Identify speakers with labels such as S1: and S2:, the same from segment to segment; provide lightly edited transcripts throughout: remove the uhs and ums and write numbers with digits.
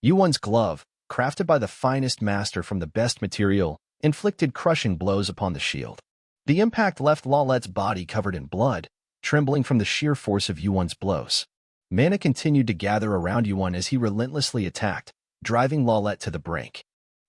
S1: Yuan's glove, crafted by the finest master from the best material, inflicted crushing blows upon the shield. The impact left Lalette's body covered in blood, trembling from the sheer force of Yuan's blows. Mana continued to gather around Yuan as he relentlessly attacked, driving Lalette to the brink.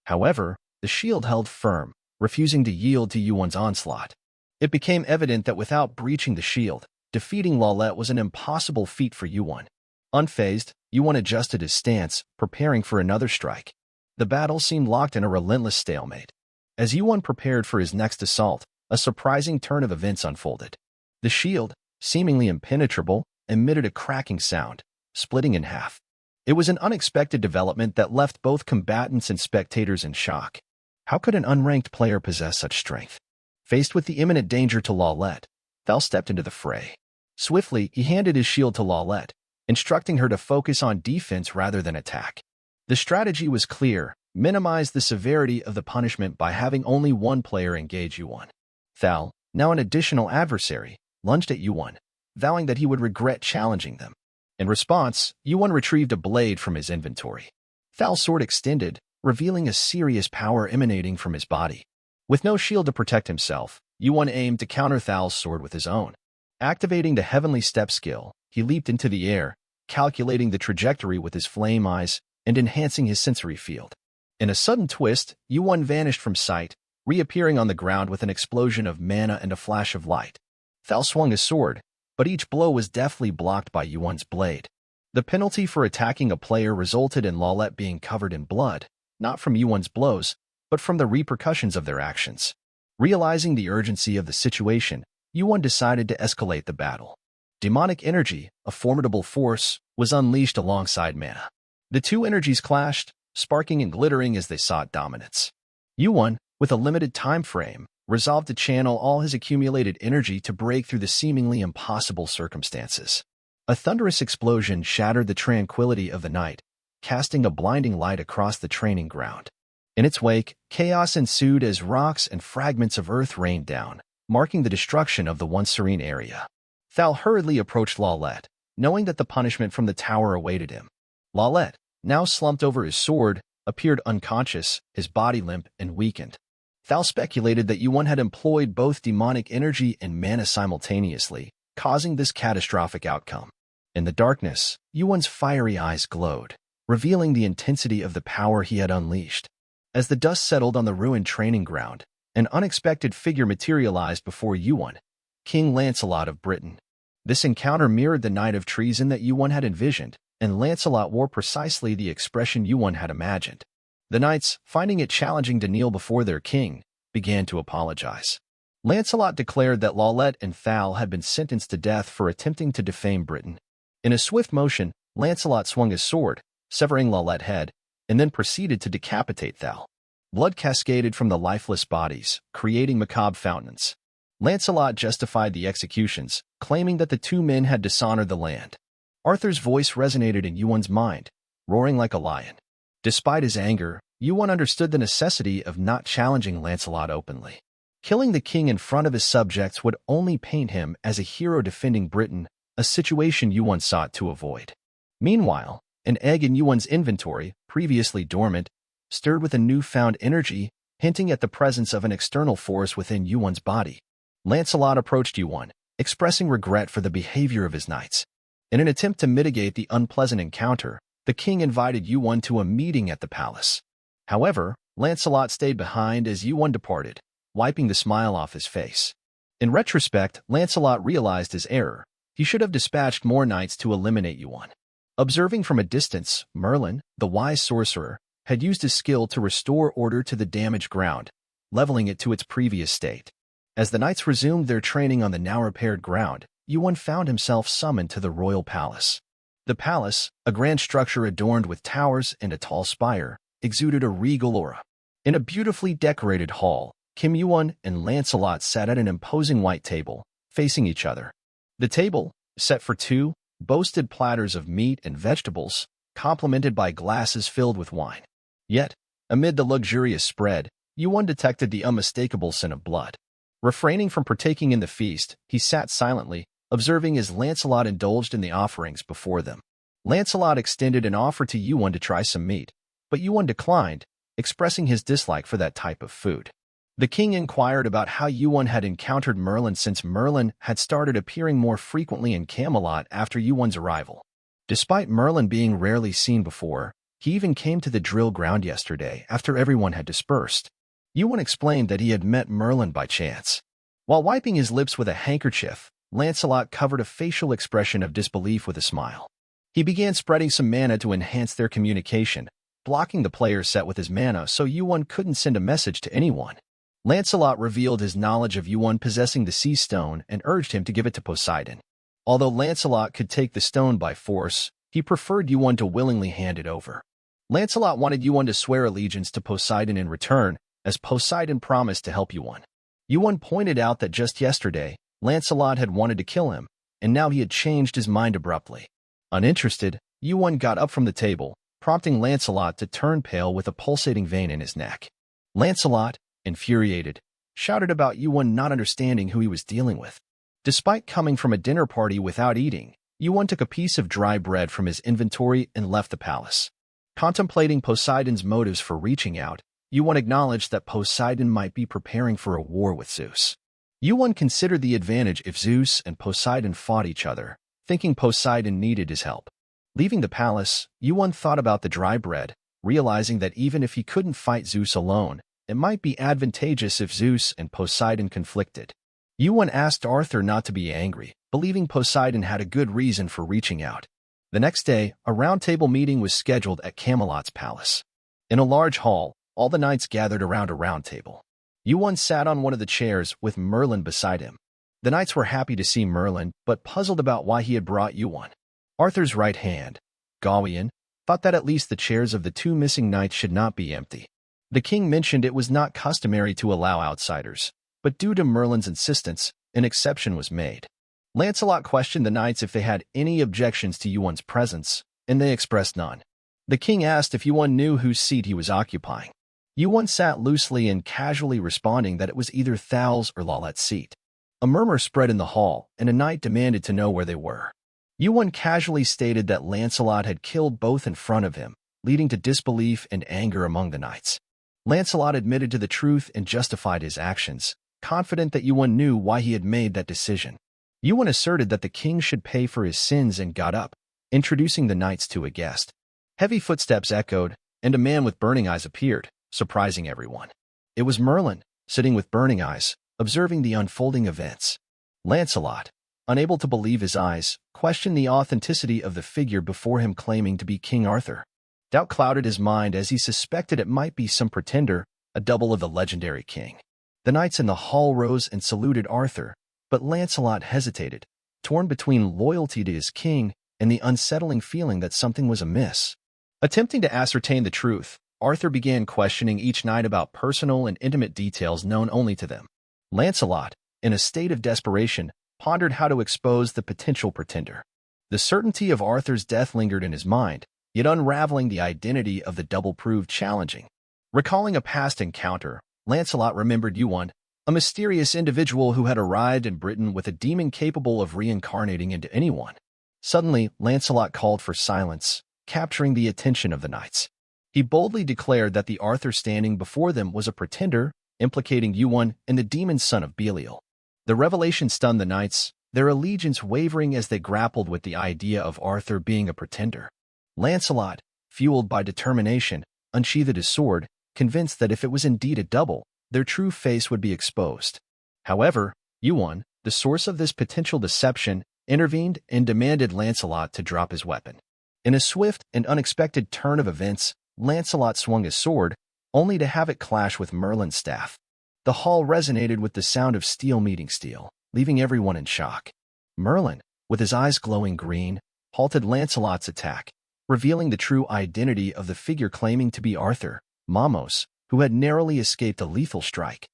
S1: However, the shield held firm, refusing to yield to Yuan's onslaught. It became evident that without breaching the shield, defeating Lalette was an impossible feat for Yuan. Unfazed, Yuan adjusted his stance, preparing for another strike. The battle seemed locked in a relentless stalemate. As Yuan prepared for his next assault, a surprising turn of events unfolded. The shield, seemingly impenetrable, emitted a cracking sound, splitting in half. It was an unexpected development that left both combatants and spectators in shock. How could an unranked player possess such strength? Faced with the imminent danger to Lalette, Thal stepped into the fray. Swiftly, he handed his shield to Lalette, instructing her to focus on defense rather than attack. The strategy was clear: minimize the severity of the punishment by having only one player engage Yuan. Thal, now an additional adversary, lunged at Yuan, vowing that he would regret challenging them. In response, Yuan retrieved a blade from his inventory. Thal's sword extended, revealing a serious power emanating from his body. With no shield to protect himself, Yuan aimed to counter Thal's sword with his own. Activating the Heavenly Step skill, he leaped into the air, calculating the trajectory with his flame eyes and enhancing his sensory field. In a sudden twist, Yuan vanished from sight, reappearing on the ground with an explosion of mana and a flash of light. Thal swung his sword, but each blow was deftly blocked by Yuan's blade. The penalty for attacking a player resulted in Lalette being covered in blood, not from Yuan's blows, but from the repercussions of their actions. Realizing the urgency of the situation, Yuan decided to escalate the battle. Demonic energy, a formidable force, was unleashed alongside mana. The two energies clashed, sparking and glittering as they sought dominance. Yuan, with a limited time frame, resolved to channel all his accumulated energy to break through the seemingly impossible circumstances. A thunderous explosion shattered the tranquility of the night, casting a blinding light across the training ground. In its wake, chaos ensued as rocks and fragments of earth rained down, marking the destruction of the once serene area. Thal hurriedly approached Lalette, knowing that the punishment from the tower awaited him. Lalette, now slumped over his sword, appeared unconscious, his body limp and weakened. Thal speculated that Yuan had employed both demonic energy and mana simultaneously, causing this catastrophic outcome. In the darkness, Yuan's fiery eyes glowed, revealing the intensity of the power he had unleashed. As the dust settled on the ruined training ground, an unexpected figure materialized before Yuan, King Lancelot of Britain. This encounter mirrored the night of treason that Yuan had envisioned, and Lancelot wore precisely the expression Yuan had imagined. The knights, finding it challenging to kneel before their king, began to apologize. Lancelot declared that Lalette and Thal had been sentenced to death for attempting to defame Britain. In a swift motion, Lancelot swung his sword, severing Lalette's head, and then proceeded to decapitate Thal. Blood cascaded from the lifeless bodies, creating macabre fountains. Lancelot justified the executions, claiming that the two men had dishonored the land. Arthur's voice resonated in Yuan's mind, roaring like a lion. Despite his anger, Yuan understood the necessity of not challenging Lancelot openly. Killing the king in front of his subjects would only paint him as a hero defending Britain, a situation Yuan sought to avoid. Meanwhile, an egg in Yuan's inventory, previously dormant, stirred with a newfound energy, hinting at the presence of an external force within Yuan's body. Lancelot approached Yuan, expressing regret for the behavior of his knights. In an attempt to mitigate the unpleasant encounter, the king invited Yuan to a meeting at the palace. However, Lancelot stayed behind as Yuan departed, wiping the smile off his face. In retrospect, Lancelot realized his error. He should have dispatched more knights to eliminate Yuan. Observing from a distance, Merlin, the wise sorcerer, had used his skill to restore order to the damaged ground, leveling it to its previous state. As the knights resumed their training on the now repaired ground, Yuan found himself summoned to the royal palace. The palace, a grand structure adorned with towers and a tall spire, exuded a regal aura. In a beautifully decorated hall, Kim Yuan and Lancelot sat at an imposing white table, facing each other. The table, set for two, boasted platters of meat and vegetables, complemented by glasses filled with wine. Yet, amid the luxurious spread, Yuan detected the unmistakable scent of blood. Refraining from partaking in the feast, he sat silently, observing as Lancelot indulged in the offerings before them. Lancelot extended an offer to Yuan to try some meat, but Yuan declined, expressing his dislike for that type of food. The king inquired about how Yuan had encountered Merlin since Merlin had started appearing more frequently in Camelot after Yuan's arrival. Despite Merlin being rarely seen before, he even came to the drill ground yesterday after everyone had dispersed. Yuan explained that he had met Merlin by chance. While wiping his lips with a handkerchief, Lancelot covered a facial expression of disbelief with a smile. He began spreading some mana to enhance their communication, blocking the player's set with his mana so Yuan couldn't send a message to anyone. Lancelot revealed his knowledge of Yuan possessing the sea stone and urged him to give it to Poseidon. Although Lancelot could take the stone by force, he preferred Yuan to willingly hand it over. Lancelot wanted Yuan to swear allegiance to Poseidon in return, as Poseidon promised to help Yuan. Yuan pointed out that just yesterday, Lancelot had wanted to kill him, and now he had changed his mind abruptly. Uninterested, Yuan got up from the table, prompting Lancelot to turn pale with a pulsating vein in his neck. Lancelot, infuriated, shouted about Yuan not understanding who he was dealing with. Despite coming from a dinner party without eating, Yuan took a piece of dry bread from his inventory and left the palace. Contemplating Poseidon's motives for reaching out, Yuan acknowledged that Poseidon might be preparing for a war with Zeus. Yuan considered the advantage if Zeus and Poseidon fought each other, thinking Poseidon needed his help. Leaving the palace, Yuan thought about the dry bread, realizing that even if he couldn't fight Zeus alone, it might be advantageous if Zeus and Poseidon conflicted. Yuan asked Arthur not to be angry, believing Poseidon had a good reason for reaching out. The next day, a roundtable meeting was scheduled at Camelot's palace. In a large hall, all the knights gathered around a round table. Yuan sat on one of the chairs with Merlin beside him. The knights were happy to see Merlin, but puzzled about why he had brought Yuan. Arthur's right hand, Gawain, thought that at least the chairs of the two missing knights should not be empty. The king mentioned it was not customary to allow outsiders, but due to Merlin's insistence, an exception was made. Lancelot questioned the knights if they had any objections to Yuan's presence, and they expressed none. The king asked if Yuan knew whose seat he was occupying. Yuan sat loosely and casually responding that it was either Thal's or Lalet's seat. A murmur spread in the hall, and a knight demanded to know where they were. Yuan casually stated that Lancelot had killed both in front of him, leading to disbelief and anger among the knights. Lancelot admitted to the truth and justified his actions, confident that Yuan knew why he had made that decision. Yuan asserted that the king should pay for his sins and got up, introducing the knights to a guest. Heavy footsteps echoed, and a man with burning eyes appeared, surprising everyone. It was Merlin, sitting with burning eyes, observing the unfolding events. Lancelot, unable to believe his eyes, questioned the authenticity of the figure before him claiming to be King Arthur. Doubt clouded his mind as he suspected it might be some pretender, a double of the legendary king. The knights in the hall rose and saluted Arthur, but Lancelot hesitated, torn between loyalty to his king and the unsettling feeling that something was amiss. Attempting to ascertain the truth, Arthur began questioning each knight about personal and intimate details known only to them. Lancelot, in a state of desperation, pondered how to expose the potential pretender. The certainty of Arthur's death lingered in his mind, yet unraveling the identity of the double proved challenging. Recalling a past encounter, Lancelot remembered Yuan, a mysterious individual who had arrived in Britain with a demon capable of reincarnating into anyone. Suddenly, Lancelot called for silence, capturing the attention of the knights. He boldly declared that the Arthur standing before them was a pretender, implicating Yuan and the demon son of Belial. The revelation stunned the knights, their allegiance wavering as they grappled with the idea of Arthur being a pretender. Lancelot, fueled by determination, unsheathed his sword, convinced that if it was indeed a double, their true face would be exposed. However, Yuan, the source of this potential deception, intervened and demanded Lancelot to drop his weapon. In a swift and unexpected turn of events, Lancelot swung his sword, only to have it clash with Merlin's staff. The hall resonated with the sound of steel meeting steel, leaving everyone in shock. Merlin, with his eyes glowing green, halted Lancelot's attack, revealing the true identity of the figure claiming to be Arthur, Mamos, who had narrowly escaped a lethal strike.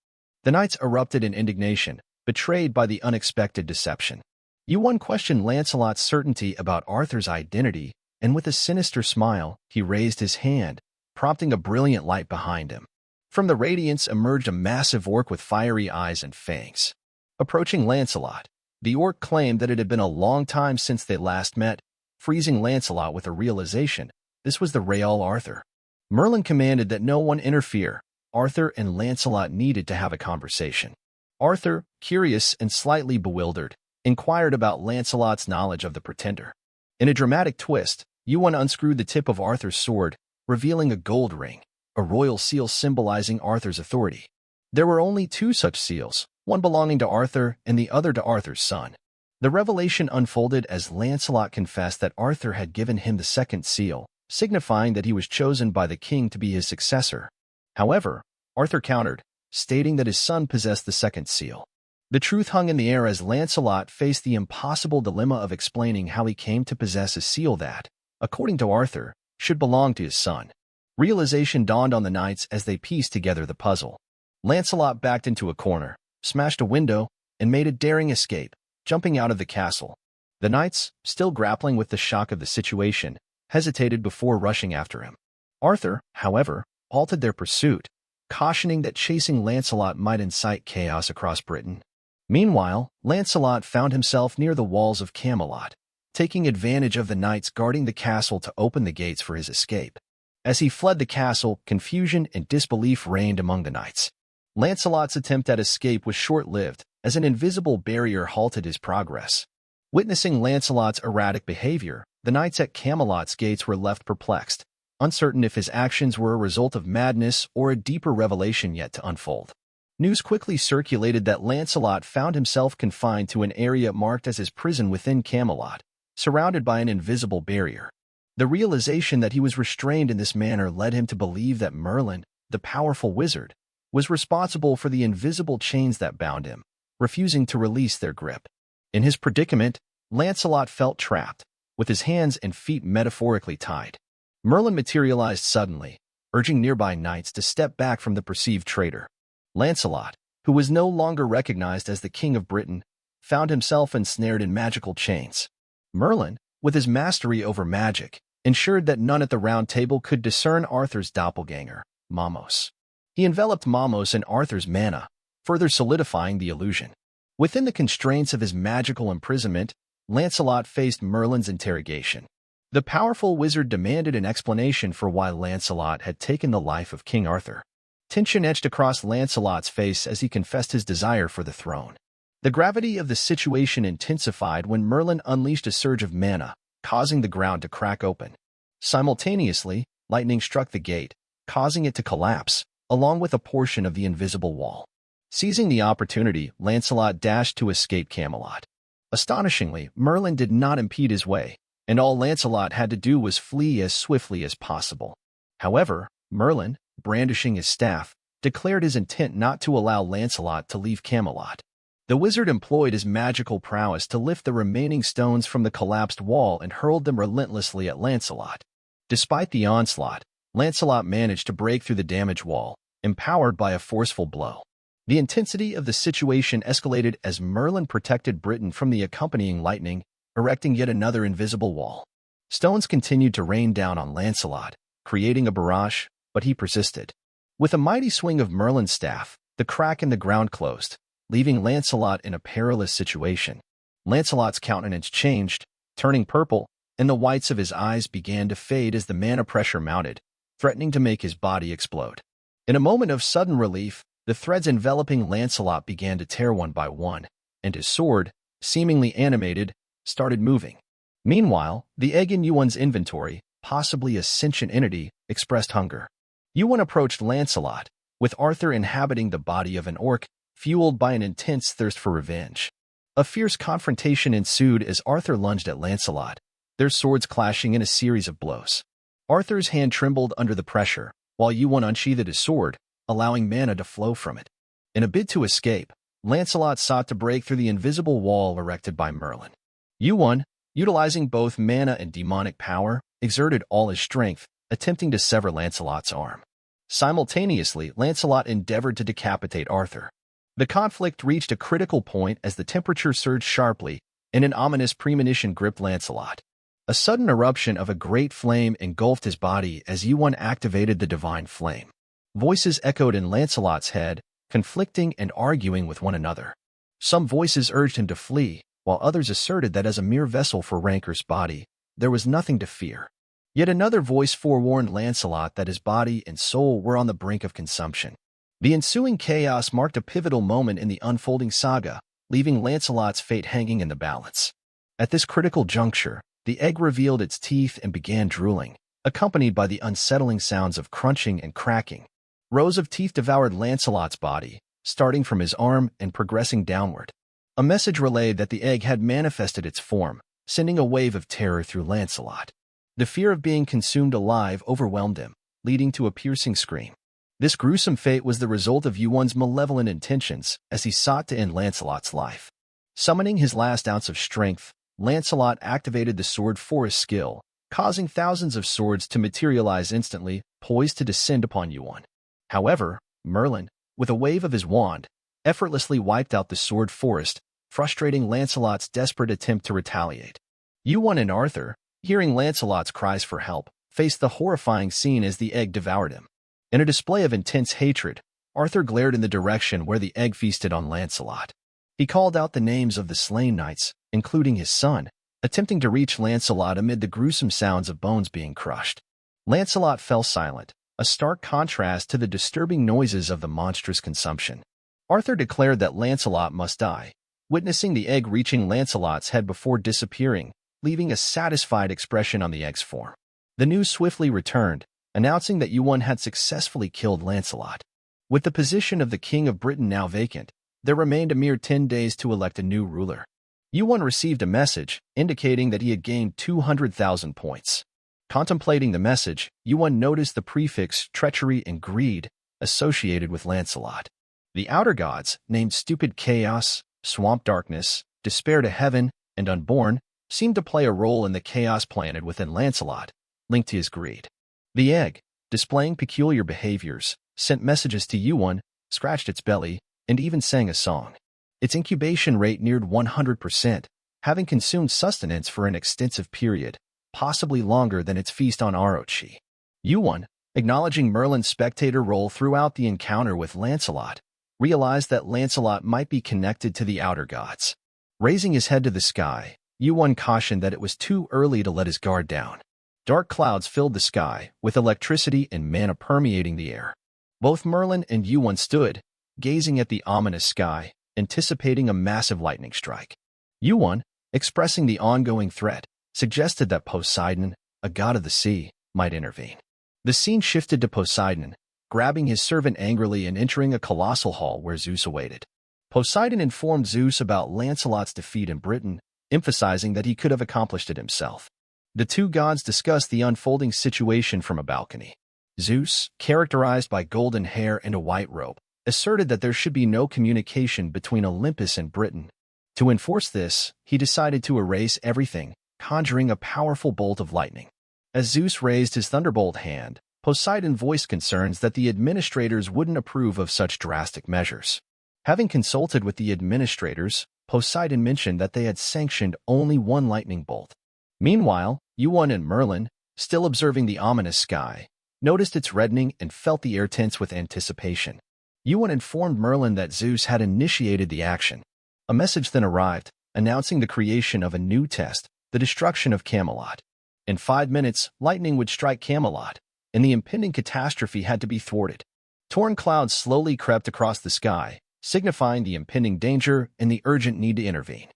S1: The knights erupted in indignation, betrayed by the unexpected deception. Yuan questioned Lancelot's certainty about Arthur's identity, and with a sinister smile, he raised his hand, prompting a brilliant light behind him. From the radiance emerged a massive orc with fiery eyes and fangs. Approaching Lancelot, the orc claimed that it had been a long time since they last met, freezing Lancelot with a realization. This was the real Arthur. Merlin commanded that no one interfere. Arthur and Lancelot needed to have a conversation. Arthur, curious and slightly bewildered, inquired about Lancelot's knowledge of the pretender. In a dramatic twist, Hyun unscrewed the tip of Arthur's sword, revealing a gold ring, a royal seal symbolizing Arthur's authority. There were only two such seals, one belonging to Arthur and the other to Arthur's son. The revelation unfolded as Lancelot confessed that Arthur had given him the second seal, signifying that he was chosen by the king to be his successor. However, Arthur countered, stating that his son possessed the second seal. The truth hung in the air as Lancelot faced the impossible dilemma of explaining how he came to possess a seal that, according to Arthur, should belong to his son. Realization dawned on the knights as they pieced together the puzzle. Lancelot backed into a corner, smashed a window, and made a daring escape, jumping out of the castle. The knights, still grappling with the shock of the situation, hesitated before rushing after him. Arthur, however, halted their pursuit, cautioning that chasing Lancelot might incite chaos across Britain. Meanwhile, Lancelot found himself near the walls of Camelot, taking advantage of the knights guarding the castle to open the gates for his escape. As he fled the castle, confusion and disbelief reigned among the knights. Lancelot's attempt at escape was short-lived, as an invisible barrier halted his progress. Witnessing Lancelot's erratic behavior, the knights at Camelot's gates were left perplexed, uncertain if his actions were a result of madness or a deeper revelation yet to unfold. News quickly circulated that Lancelot found himself confined to an area marked as his prison within Camelot, surrounded by an invisible barrier. The realization that he was restrained in this manner led him to believe that Merlin, the powerful wizard, was responsible for the invisible chains that bound him, refusing to release their grip. In his predicament, Lancelot felt trapped, with his hands and feet metaphorically tied. Merlin materialized suddenly, urging nearby knights to step back from the perceived traitor. Lancelot, who was no longer recognized as the king of Britain, found himself ensnared in magical chains. Merlin, with his mastery over magic, ensured that none at the round table could discern Arthur's doppelganger, Mamos. He enveloped Mamos in Arthur's mana, further solidifying the illusion. Within the constraints of his magical imprisonment, Lancelot faced Merlin's interrogation. The powerful wizard demanded an explanation for why Lancelot had taken the life of King Arthur. Tension etched across Lancelot's face as he confessed his desire for the throne. The gravity of the situation intensified when Merlin unleashed a surge of mana, causing the ground to crack open. Simultaneously, lightning struck the gate, causing it to collapse, along with a portion of the invisible wall. Seizing the opportunity, Lancelot dashed to escape Camelot. Astonishingly, Merlin did not impede his way, and all Lancelot had to do was flee as swiftly as possible. However, Merlin, brandishing his staff, declared his intent not to allow Lancelot to leave Camelot. The wizard employed his magical prowess to lift the remaining stones from the collapsed wall and hurled them relentlessly at Lancelot. Despite the onslaught, Lancelot managed to break through the damaged wall, empowered by a forceful blow. The intensity of the situation escalated as Merlin protected Britain from the accompanying lightning, erecting yet another invisible wall. Stones continued to rain down on Lancelot, creating a barrage, but he persisted. With a mighty swing of Merlin's staff, the crack in the ground closed, leaving Lancelot in a perilous situation. Lancelot's countenance changed, turning purple, and the whites of his eyes began to fade as the mana pressure mounted, threatening to make his body explode. In a moment of sudden relief, the threads enveloping Lancelot began to tear one by one, and his sword, seemingly animated, started moving. Meanwhile, the egg in Yuan's inventory, possibly a sentient entity, expressed hunger. Yuan approached Lancelot, with Arthur inhabiting the body of an orc, fueled by an intense thirst for revenge. A fierce confrontation ensued as Arthur lunged at Lancelot, their swords clashing in a series of blows. Arthur's hand trembled under the pressure, while Yuan unsheathed his sword, allowing mana to flow from it. In a bid to escape, Lancelot sought to break through the invisible wall erected by Merlin. Yuan, utilizing both mana and demonic power, exerted all his strength, attempting to sever Lancelot's arm. Simultaneously, Lancelot endeavored to decapitate Arthur. The conflict reached a critical point as the temperature surged sharply, and an ominous premonition gripped Lancelot. A sudden eruption of a great flame engulfed his body as Yuan activated the divine flame. Voices echoed in Lancelot's head, conflicting and arguing with one another. Some voices urged him to flee, while others asserted that as a mere vessel for Rancor's body, there was nothing to fear. Yet another voice forewarned Lancelot that his body and soul were on the brink of consumption. The ensuing chaos marked a pivotal moment in the unfolding saga, leaving Lancelot's fate hanging in the balance. At this critical juncture, the egg revealed its teeth and began drooling, accompanied by the unsettling sounds of crunching and cracking. Rows of teeth devoured Lancelot's body, starting from his arm and progressing downward. A message relayed that the egg had manifested its form, sending a wave of terror through Lancelot. The fear of being consumed alive overwhelmed him, leading to a piercing scream. This gruesome fate was the result of Yuan's malevolent intentions as he sought to end Lancelot's life. Summoning his last ounce of strength, Lancelot activated the Sword Forest skill, causing thousands of swords to materialize instantly, poised to descend upon Yuan. However, Merlin, with a wave of his wand, effortlessly wiped out the Sword Forest, frustrating Lancelot's desperate attempt to retaliate. Yuan and Arthur, hearing Lancelot's cries for help, faced the horrifying scene as the egg devoured him. In a display of intense hatred, Arthur glared in the direction where the egg feasted on Lancelot. He called out the names of the slain knights, including his son, attempting to reach Lancelot amid the gruesome sounds of bones being crushed. Lancelot fell silent, a stark contrast to the disturbing noises of the monstrous consumption. Arthur declared that Lancelot must die, witnessing the egg reaching Lancelot's head before disappearing, leaving a satisfied expression on the egg's form. The news swiftly returned, announcing that Yuan had successfully killed Lancelot. With the position of the King of Britain now vacant, there remained a mere 10 days to elect a new ruler. Yuan received a message indicating that he had gained 200,000 points. Contemplating the message, Yuan noticed the prefix treachery and greed associated with Lancelot. The outer gods, named Stupid Chaos, Swamp Darkness, Despair to Heaven, and Unborn, seemed to play a role in the chaos planted within Lancelot, linked to his greed. The egg, displaying peculiar behaviors, sent messages to Yuan, scratched its belly, and even sang a song. Its incubation rate neared 100%, having consumed sustenance for an extensive period, possibly longer than its feast on Orochi. Yuan, acknowledging Merlin's spectator role throughout the encounter with Lancelot, realized that Lancelot might be connected to the outer gods. Raising his head to the sky, Yuan cautioned that it was too early to let his guard down. Dark clouds filled the sky, with electricity and mana permeating the air. Both Merlin and Yuan stood, gazing at the ominous sky, anticipating a massive lightning strike. Yuan, expressing the ongoing threat, suggested that Poseidon, a god of the sea, might intervene. The scene shifted to Poseidon, grabbing his servant angrily and entering a colossal hall where Zeus awaited. Poseidon informed Zeus about Lancelot's defeat in Britain, emphasizing that he could have accomplished it himself. The two gods discussed the unfolding situation from a balcony. Zeus, characterized by golden hair and a white robe, asserted that there should be no communication between Olympus and Britain. To enforce this, he decided to erase everything, conjuring a powerful bolt of lightning. As Zeus raised his thunderbolt hand, Poseidon voiced concerns that the administrators wouldn't approve of such drastic measures. Having consulted with the administrators, Poseidon mentioned that they had sanctioned only one lightning bolt. Meanwhile, Yuan and Merlin, still observing the ominous sky, noticed its reddening and felt the air tense with anticipation. Yuan informed Merlin that Zeus had initiated the action. A message then arrived, announcing the creation of a new test, the destruction of Camelot. In 5 minutes, lightning would strike Camelot, and the impending catastrophe had to be thwarted. Torn clouds slowly crept across the sky, signifying the impending danger and the urgent need to intervene.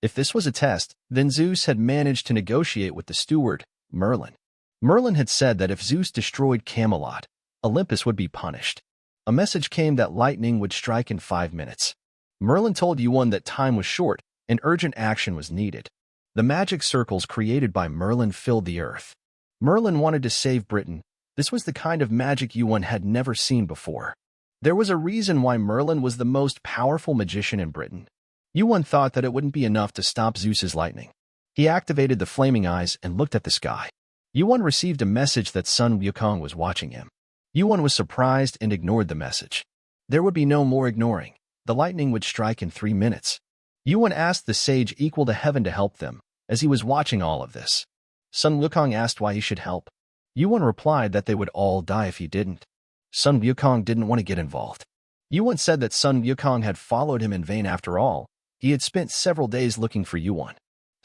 S1: If this was a test, then Zeus had managed to negotiate with the steward, Merlin. Merlin had said that if Zeus destroyed Camelot, Olympus would be punished. A message came that lightning would strike in 5 minutes. Merlin told Yuan that time was short and urgent action was needed. The magic circles created by Merlin filled the earth. Merlin wanted to save Britain. This was the kind of magic Yuan had never seen before. There was a reason why Merlin was the most powerful magician in Britain. Yuan thought that it wouldn't be enough to stop Zeus's lightning. He activated the flaming eyes and looked at the sky. Yuan received a message that Sun Wukong was watching him. Yuan was surprised and ignored the message. There would be no more ignoring. The lightning would strike in 3 minutes. Yuan asked the sage equal to heaven to help them, as he was watching all of this. Sun Wukong asked why he should help. Yuan replied that they would all die if he didn't. Sun Wukong didn't want to get involved. Yuan said that Sun Wukong had followed him in vain after all. He had spent several days looking for Yuan.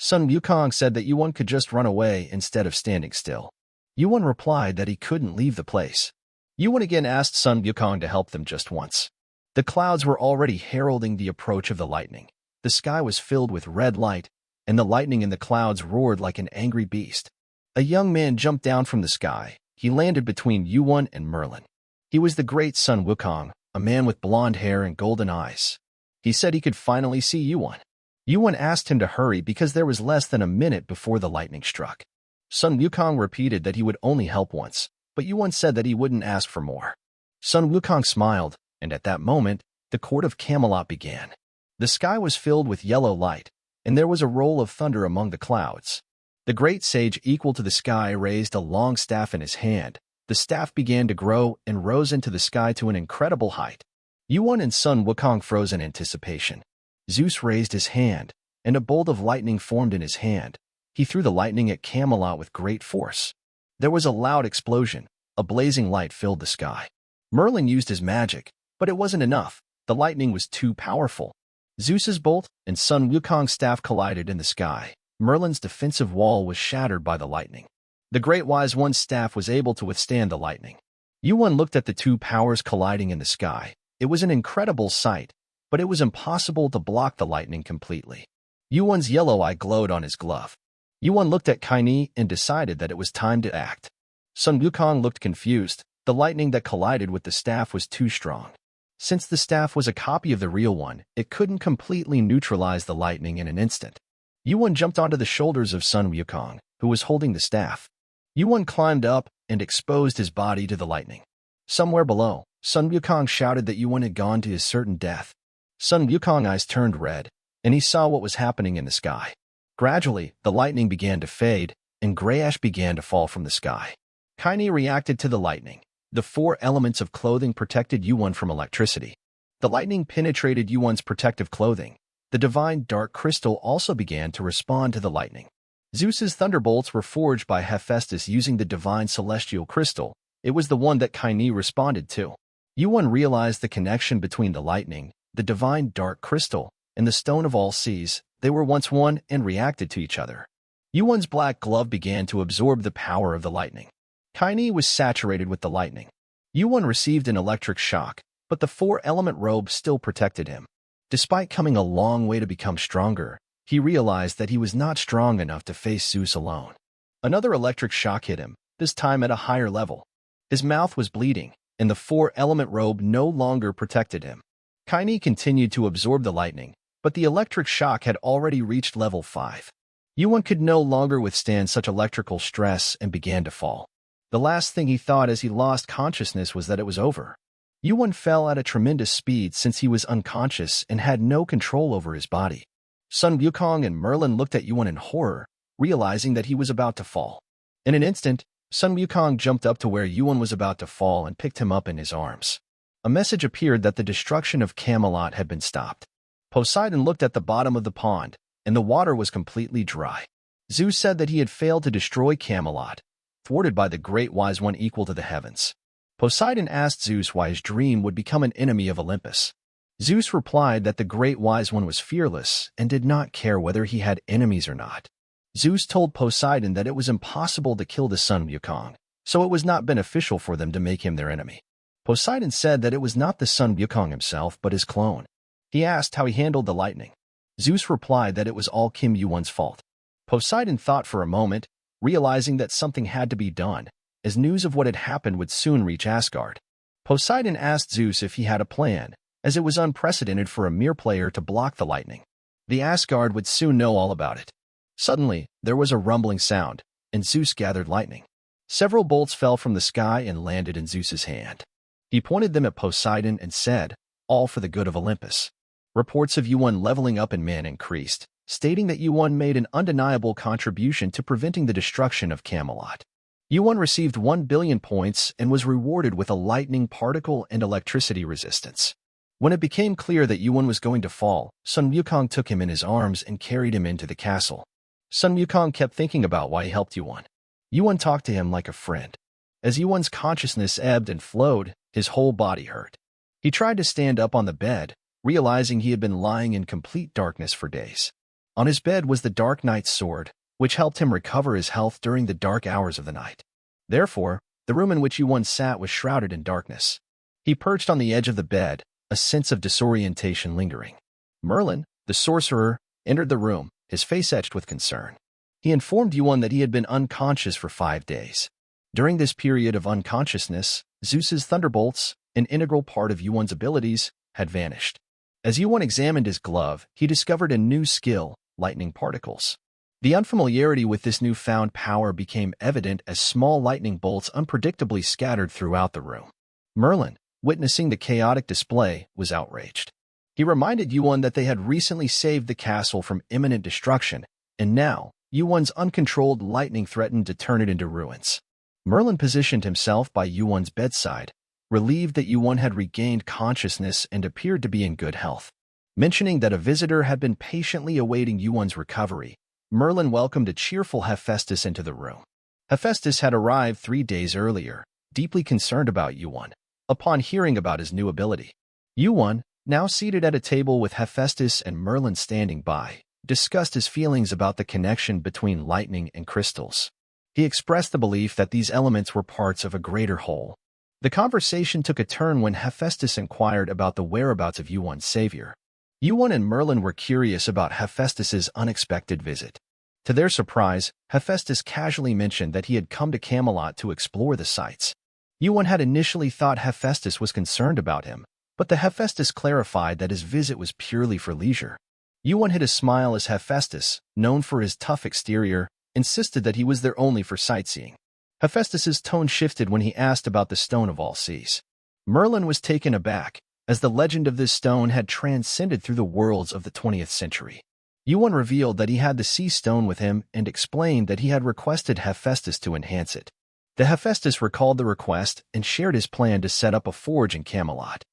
S1: Sun Wukong said that Yuan could just run away instead of standing still. Yuan replied that he couldn't leave the place. Yuan again asked Sun Wukong to help them just once. The clouds were already heralding the approach of the lightning. The sky was filled with red light, and the lightning in the clouds roared like an angry beast. A young man jumped down from the sky. He landed between Yuan and Merlin. He was the great Sun Wukong, a man with blonde hair and golden eyes. He said he could finally see Yuan. Yuan asked him to hurry because there was less than a minute before the lightning struck. Sun Wukong repeated that he would only help once, but Yuan said that he wouldn't ask for more. Sun Wukong smiled, and at that moment, the court of Camelot began. The sky was filled with yellow light, and there was a roll of thunder among the clouds. The great sage equal to the sky raised a long staff in his hand. The staff began to grow and rose into the sky to an incredible height. Yuan and Sun Wukong froze in anticipation. Zeus raised his hand, and a bolt of lightning formed in his hand. He threw the lightning at Camelot with great force. There was a loud explosion. A blazing light filled the sky. Merlin used his magic, but it wasn't enough. The lightning was too powerful. Zeus's bolt and Sun Wukong's staff collided in the sky. Merlin's defensive wall was shattered by the lightning. The Great Wise One's staff was able to withstand the lightning. Yuan looked at the two powers colliding in the sky. It was an incredible sight, but it was impossible to block the lightning completely. Yuan's yellow eye glowed on his glove. Yuan looked at Kaini and decided that it was time to act. Sun Wukong looked confused. The lightning that collided with the staff was too strong. Since the staff was a copy of the real one, it couldn't completely neutralize the lightning in an instant. Yuan jumped onto the shoulders of Sun Wukong, who was holding the staff. Yuan climbed up and exposed his body to the lightning. Somewhere below, Sun Wukong shouted that Yuan had gone to his certain death. Sun Wukong's eyes turned red, and he saw what was happening in the sky. Gradually, the lightning began to fade, and gray ash began to fall from the sky. Kaini reacted to the lightning. The four elements of clothing protected Yuan from electricity. The lightning penetrated Yuan's protective clothing. The divine dark crystal also began to respond to the lightning. Zeus's thunderbolts were forged by Hephaestus using the divine celestial crystal. It was the one that Kaini responded to. Yuan realized the connection between the lightning, the divine dark crystal, and the stone of all seas. They were once one and reacted to each other. Yuan's black glove began to absorb the power of the lightning. Kaini was saturated with the lightning. Yuan received an electric shock, but the four-element robe still protected him. Despite coming a long way to become stronger, he realized that he was not strong enough to face Zeus alone. Another electric shock hit him, this time at a higher level. His mouth was bleeding, and the four-element robe no longer protected him. Kaini continued to absorb the lightning, but the electric shock had already reached level 5. Yuan could no longer withstand such electrical stress and began to fall. The last thing he thought as he lost consciousness was that it was over. Yuan fell at a tremendous speed since he was unconscious and had no control over his body. Sun Wukong and Merlin looked at Yuan in horror, realizing that he was about to fall. In an instant, Sun Wukong jumped up to where Yuan was about to fall and picked him up in his arms. A message appeared that the destruction of Camelot had been stopped. Poseidon looked at the bottom of the pond, and the water was completely dry. Zeus said that he had failed to destroy Camelot, thwarted by the Great Wise One equal to the heavens. Poseidon asked Zeus why his dream would become an enemy of Olympus. Zeus replied that the Great Wise One was fearless and did not care whether he had enemies or not. Zeus told Poseidon that it was impossible to kill the Sun Wukong, so it was not beneficial for them to make him their enemy. Poseidon said that it was not the Sun Wukong himself but his clone. He asked how he handled the lightning. Zeus replied that it was all Kim Yuan's fault. Poseidon thought for a moment, realizing that something had to be done, as news of what had happened would soon reach Asgard. Poseidon asked Zeus if he had a plan, as it was unprecedented for a mere player to block the lightning. The Asgard would soon know all about it. Suddenly, there was a rumbling sound, and Zeus gathered lightning. Several bolts fell from the sky and landed in Zeus's hand. He pointed them at Poseidon and said, "All for the good of Olympus." Reports of Yuan leveling up in man increased, stating that Yuan made an undeniable contribution to preventing the destruction of Camelot. Yuan received 1 billion points and was rewarded with a lightning particle and electricity resistance. When it became clear that Yuan was going to fall, Sun Wukong took him in his arms and carried him into the castle. Sun Wukong kept thinking about why he helped Yuan. Yuan talked to him like a friend. As Yuan's consciousness ebbed and flowed, his whole body hurt. He tried to stand up on the bed, realizing he had been lying in complete darkness for days. On his bed was the Dark Knight's sword, which helped him recover his health during the dark hours of the night. Therefore, the room in which Yuan sat was shrouded in darkness. He perched on the edge of the bed, a sense of disorientation lingering. Merlin, the sorcerer, entered the room, his face etched with concern. He informed Yuan that he had been unconscious for 5 days. During this period of unconsciousness, Zeus's thunderbolts, an integral part of Yuan's abilities, had vanished. As Yuan examined his glove, he discovered a new skill, lightning particles. The unfamiliarity with this newfound power became evident as small lightning bolts unpredictably scattered throughout the room. Merlin, witnessing the chaotic display, was outraged. He reminded Yuan that they had recently saved the castle from imminent destruction, and now, Yuan's uncontrolled lightning threatened to turn it into ruins. Merlin positioned himself by Yuan's bedside, relieved that Yuan had regained consciousness and appeared to be in good health. Mentioning that a visitor had been patiently awaiting Yuan's recovery, Merlin welcomed a cheerful Hephaestus into the room. Hephaestus had arrived 3 days earlier, deeply concerned about Yuan, upon hearing about his new ability. Yuan, now seated at a table with Hephaestus and Merlin standing by, discussed his feelings about the connection between lightning and crystals. He expressed the belief that these elements were parts of a greater whole. The conversation took a turn when Hephaestus inquired about the whereabouts of Yuan's savior. Yuan and Merlin were curious about Hephaestus's unexpected visit. To their surprise, Hephaestus casually mentioned that he had come to Camelot to explore the sights. Yuan had initially thought Hephaestus was concerned about him, but the Hephaestus clarified that his visit was purely for leisure. Yuan hid a smile as Hephaestus, known for his tough exterior, insisted that he was there only for sightseeing. Hephaestus's tone shifted when he asked about the Stone of All Seas. Merlin was taken aback, as the legend of this stone had transcended through the worlds of the 20th century. Yuan revealed that he had the sea stone with him and explained that he had requested Hephaestus to enhance it. The Hephaestus recalled the request and shared his plan to set up a forge in Camelot.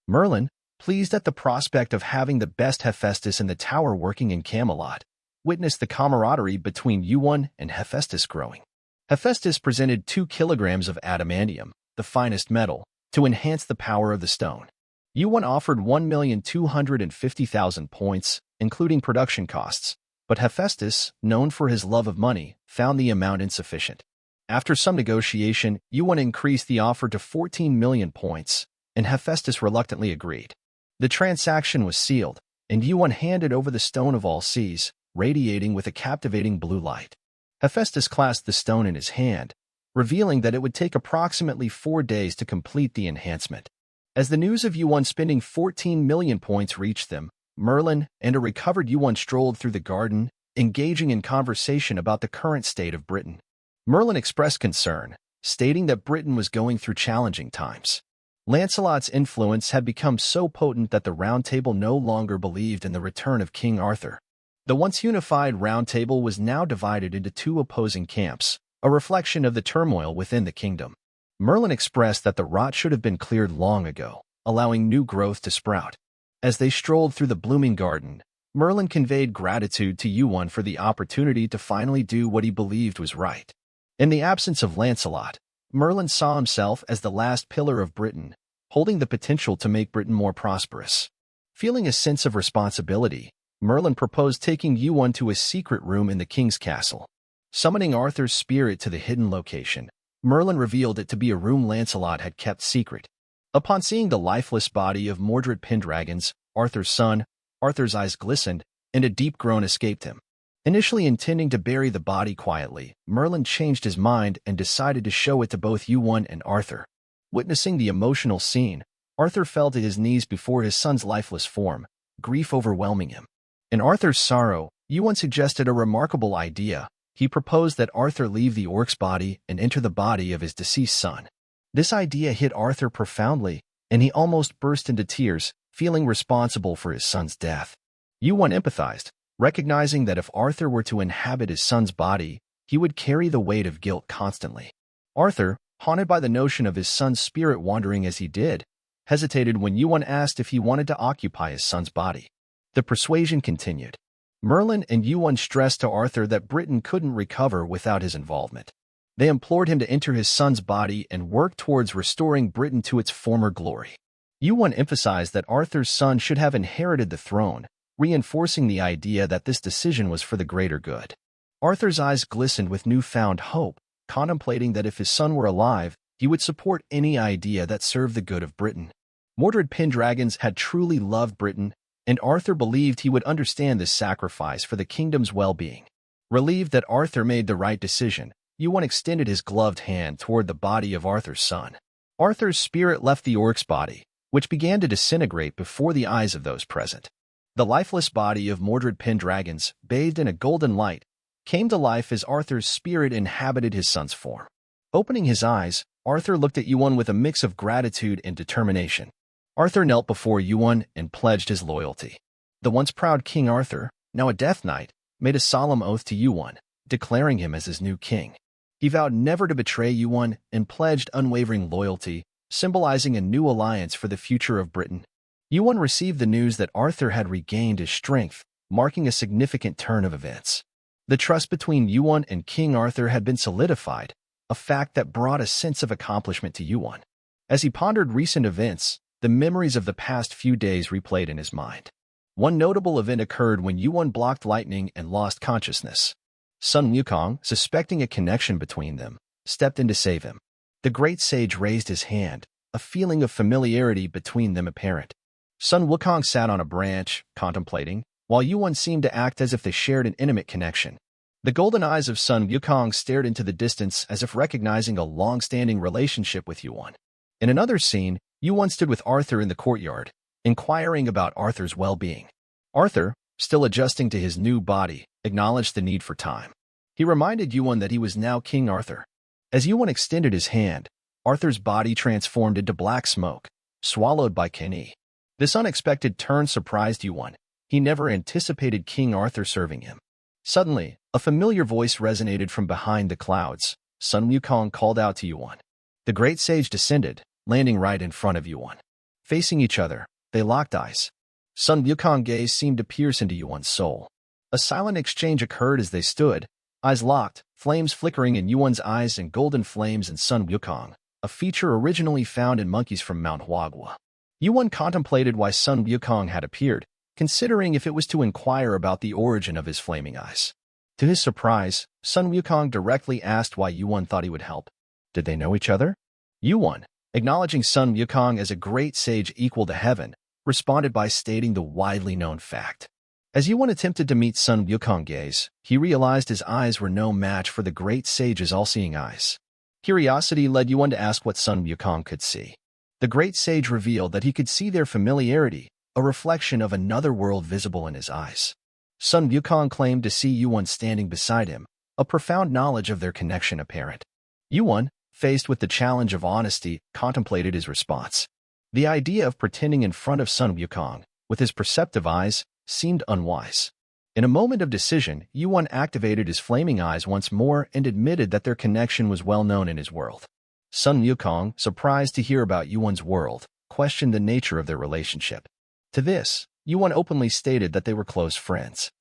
S1: Merlin, pleased at the prospect of having the best Hephaestus in the tower working in Camelot, witnessed the camaraderie between Yuan and Hephaestus growing. Hephaestus presented 2 kilograms of adamantium, the finest metal, to enhance the power of the stone. Yuan offered 1,250,000 points, including production costs, but Hephaestus, known for his love of money, found the amount insufficient. After some negotiation, Yuan increased the offer to 14 million points, and Hephaestus reluctantly agreed. The transaction was sealed, and Yuan handed over the Stone of All Seas, radiating with a captivating blue light. Hephaestus clasped the stone in his hand, revealing that it would take approximately 4 days to complete the enhancement. As the news of Yuan spending 14 million points reached them, Merlin and a recovered Yuan strolled through the garden, engaging in conversation about the current state of Britain. Merlin expressed concern, stating that Britain was going through challenging times. Lancelot's influence had become so potent that the Round Table no longer believed in the return of King Arthur. The once unified Round Table was now divided into 2 opposing camps, a reflection of the turmoil within the kingdom. Merlin expressed that the rot should have been cleared long ago, allowing new growth to sprout. As they strolled through the blooming garden, Merlin conveyed gratitude to Yuan for the opportunity to finally do what he believed was right. In the absence of Lancelot, Merlin saw himself as the last pillar of Britain, holding the potential to make Britain more prosperous. Feeling a sense of responsibility, Merlin proposed taking Yuan to a secret room in the king's castle. Summoning Arthur's spirit to the hidden location, Merlin revealed it to be a room Lancelot had kept secret. Upon seeing the lifeless body of Mordred Pendragon's, Arthur's son, Arthur's eyes glistened, and a deep groan escaped him. Initially intending to bury the body quietly, Merlin changed his mind and decided to show it to both Yuan and Arthur. Witnessing the emotional scene, Arthur fell to his knees before his son's lifeless form, grief overwhelming him. In Arthur's sorrow, Yuan suggested a remarkable idea. He proposed that Arthur leave the orc's body and enter the body of his deceased son. This idea hit Arthur profoundly, and he almost burst into tears, feeling responsible for his son's death. Yuan empathized, recognizing that if Arthur were to inhabit his son's body, he would carry the weight of guilt constantly. Arthur, haunted by the notion of his son's spirit wandering as he did, hesitated when Yuan asked if he wanted to occupy his son's body. The persuasion continued. Merlin and Yuan stressed to Arthur that Britain couldn't recover without his involvement. They implored him to enter his son's body and work towards restoring Britain to its former glory. Yuan emphasized that Arthur's son should have inherited the throne, reinforcing the idea that this decision was for the greater good. Arthur's eyes glistened with newfound hope, contemplating that if his son were alive, he would support any idea that served the good of Britain. Mordred Pendragons had truly loved Britain, and Arthur believed he would understand this sacrifice for the kingdom's well-being. Relieved that Arthur made the right decision, Yuan extended his gloved hand toward the body of Arthur's son. Arthur's spirit left the orc's body, which began to disintegrate before the eyes of those present. The lifeless body of Mordred Pendragons, bathed in a golden light, came to life as Arthur's spirit inhabited his son's form. Opening his eyes, Arthur looked at Yuan with a mix of gratitude and determination. Arthur knelt before Yuan and pledged his loyalty. The once proud King Arthur, now a Death Knight, made a solemn oath to Yuan, declaring him as his new king. He vowed never to betray Yuan and pledged unwavering loyalty, symbolizing a new alliance for the future of Britain. Yuan received the news that Arthur had regained his strength, marking a significant turn of events. The trust between Yuan and King Arthur had been solidified, a fact that brought a sense of accomplishment to Yuan. As he pondered recent events, the memories of the past few days replayed in his mind. One notable event occurred when Yuan blocked lightning and lost consciousness. Sun Wukong, suspecting a connection between them, stepped in to save him. The great sage raised his hand, a feeling of familiarity between them apparent. Sun Wukong sat on a branch, contemplating, while Yuan seemed to act as if they shared an intimate connection. The golden eyes of Sun Wukong stared into the distance as if recognizing a long-standing relationship with Yuan. In another scene, Yuan stood with Arthur in the courtyard, inquiring about Arthur's well-being. Arthur, still adjusting to his new body, acknowledged the need for time. He reminded Yuan that he was now King Arthur. As Yuan extended his hand, Arthur's body transformed into black smoke, swallowed by Kenny. This unexpected turn surprised Yuan. He never anticipated King Arthur serving him. Suddenly, a familiar voice resonated from behind the clouds. Sun Wukong called out to Yuan. The great sage descended, landing right in front of Yuan. Facing each other, they locked eyes. Sun Wukong's gaze seemed to pierce into Yuan's soul. A silent exchange occurred as they stood, eyes locked, flames flickering in Yuan's eyes and golden flames in Sun Wukong, a feature originally found in monkeys from Manhwa. Yuan contemplated why Sun Wukong had appeared, considering if it was to inquire about the origin of his flaming eyes. To his surprise, Sun Wukong directly asked why Yuan thought he would help. Did they know each other? Yuan, acknowledging Sun Wukong as a great sage equal to heaven, responded by stating the widely known fact. As Yuan attempted to meet Sun Wukong's gaze, he realized his eyes were no match for the great sage's all-seeing eyes. Curiosity led Yuan to ask what Sun Wukong could see. The great sage revealed that he could see their familiarity, a reflection of another world visible in his eyes. Sun Wukong claimed to see Yuan standing beside him, a profound knowledge of their connection apparent. Yuan, faced with the challenge of honesty, contemplated his response. The idea of pretending in front of Sun Wukong, with his perceptive eyes, seemed unwise. In a moment of decision, Yuan activated his flaming eyes once more and admitted that their connection was well known in his world. Sun Wukong, surprised to hear about Yuan's world, questioned the nature of their relationship. To this, Yuan openly stated that they were close friends.